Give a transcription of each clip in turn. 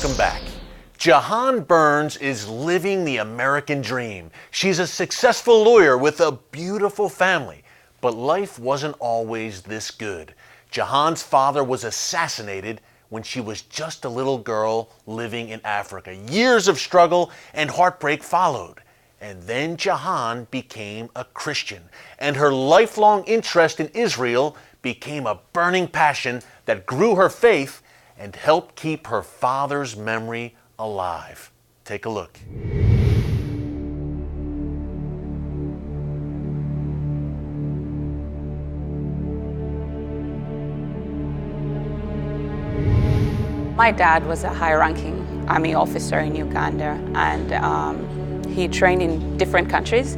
welcome back. Jahan Burns is living the American dream. She's a successful lawyer with a beautiful family, but life wasn't always this good. Jahan's father was assassinated when she was just a little girl living in Africa. Years of struggle and heartbreak followed. And then Jahan became a Christian, and her lifelong interest in Israel became a burning passion that grew her faith and helped keep her father's memory alive. Take a look. My dad was a high-ranking army officer in Uganda, and he trained in different countries,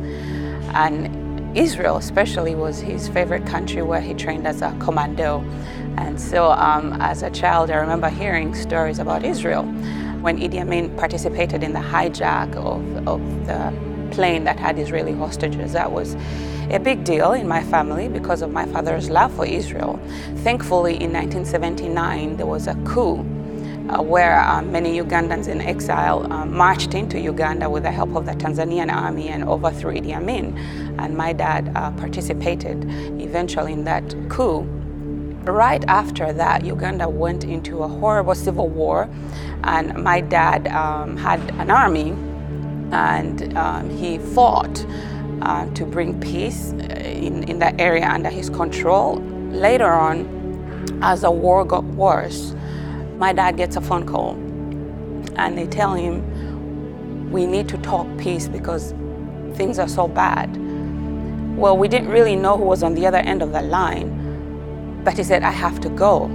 and Israel especially was his favorite country, where he trained as a commando. And so as a child, I remember hearing stories about Israel. When Idi Amin participated in the hijack of the plane that had Israeli hostages, that was a big deal in my family because of my father's love for Israel. Thankfully, in 1979, there was a coup where many Ugandans in exile marched into Uganda with the help of the Tanzanian army and overthrew Idi Amin. And my dad participated eventually in that coup. Right after that, Uganda went into a horrible civil war, and my dad had an army, and he fought to bring peace in that area under his control. Later on, as the war got worse, my dad gets a phone call, and they tell him, "We need to talk peace because things are so bad." Well, we didn't really know who was on the other end of the line, but he said, "I have to go."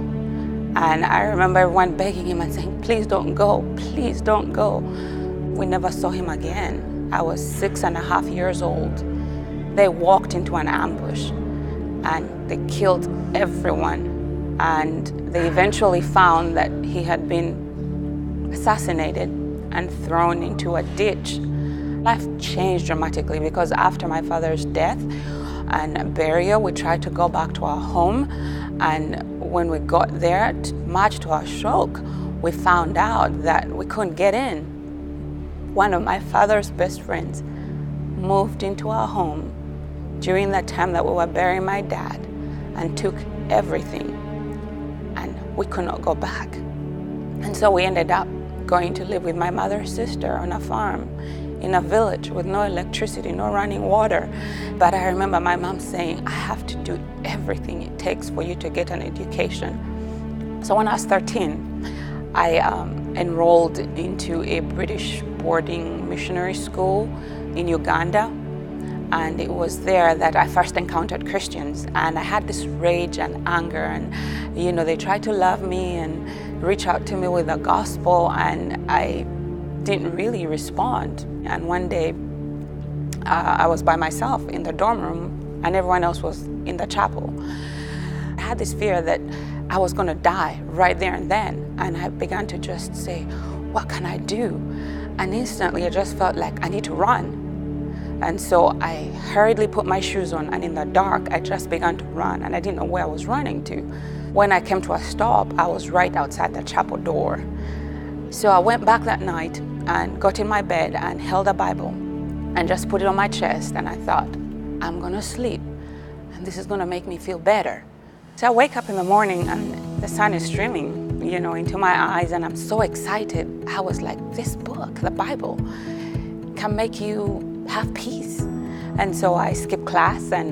And I remember everyone begging him and saying, "Please don't go, please don't go." We never saw him again. I was 6.5 years old. They walked into an ambush and they killed everyone. And they eventually found that he had been assassinated and thrown into a ditch. Life changed dramatically because after my father's death and burial, we tried to go back to our home. And when we got there, much to our shock, we found out that we couldn't get in. One of my father's best friends moved into our home during the time that we were burying my dad and took everything. And we could not go back. And so we ended up going to live with my mother's sister on a farm in a village with no electricity, no running water. But I remember my mom saying, "I have to do everything it takes for you to get an education." So when I was 13, I enrolled into a British boarding missionary school in Uganda. And it was there that I first encountered Christians. And I had this rage and anger, and they tried to love me and reach out to me with the gospel, and I didn't really respond. And one day I was by myself in the dorm room, and everyone else was in the chapel. I had this fear that I was going to die right there and then, and I began to just say, "What can I do?" And instantly I just felt like I need to run. And so I hurriedly put my shoes on, and in the dark, I just began to run, and I didn't know where I was running to. When I came to a stop, I was right outside the chapel door. So I went back that night and got in my bed and held a Bible and just put it on my chest, and I thought, I'm gonna sleep, and this is gonna make me feel better. So I wake up in the morning, and the sun is streaming, into my eyes, and I'm so excited. I was like, this book, the Bible, can make you have peace. And so I skipped class and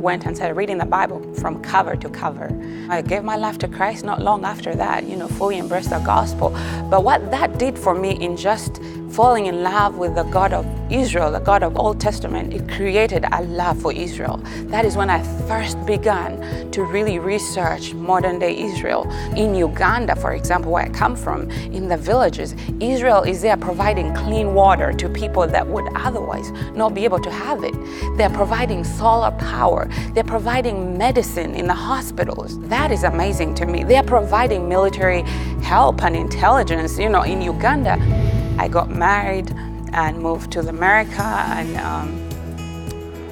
went and started reading the Bible from cover to cover. I gave my life to Christ not long after that, fully embraced the gospel. But what that did for me in just falling in love with the God of Israel, the God of Old Testament, it created a love for Israel. That is when I first began to really research modern day Israel. In Uganda, for example, where I come from, in the villages, Israel is there providing clean water to people that would otherwise not be able to have it. They're providing solar power. They're providing medicine in the hospitals. That is amazing to me. They're providing military help and intelligence, in Uganda. I got married and moved to America and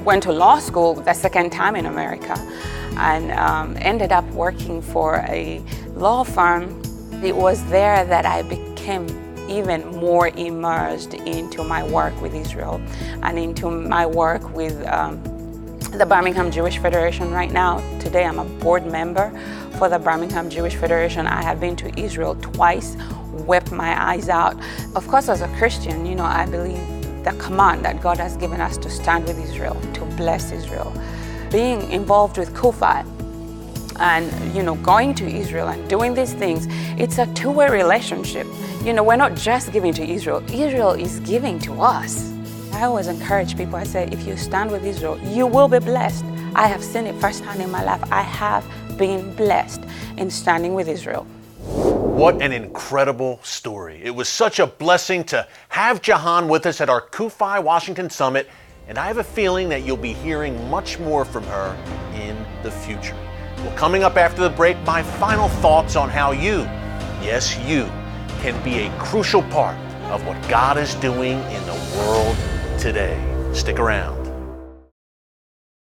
went to law school the second time in America, and ended up working for a law firm It was there that I became even more immersed into my work with Israel and into my work with the Birmingham Jewish Federation. Right now, today I'm a board member for the Birmingham Jewish Federation. I have been to Israel twice, wept my eyes out. Of course, as a Christian, you know, I believe the command that God has given us to stand with Israel, to bless Israel. Being involved with Kufa and, you know, going to Israel and doing these things, it's a two-way relationship. You know, we're not just giving to Israel, Israel is giving to us. I always encourage people, I say, if you stand with Israel, you will be blessed. I have seen it firsthand in my life. I have been blessed in standing with Israel. What an incredible story. It was such a blessing to have Jahan with us at our Kufi Washington Summit, and I have a feeling that you'll be hearing much more from her in the future. Well, coming up after the break, my final thoughts on how you, yes, you, can be a crucial part of what God is doing in the world today. Stick around.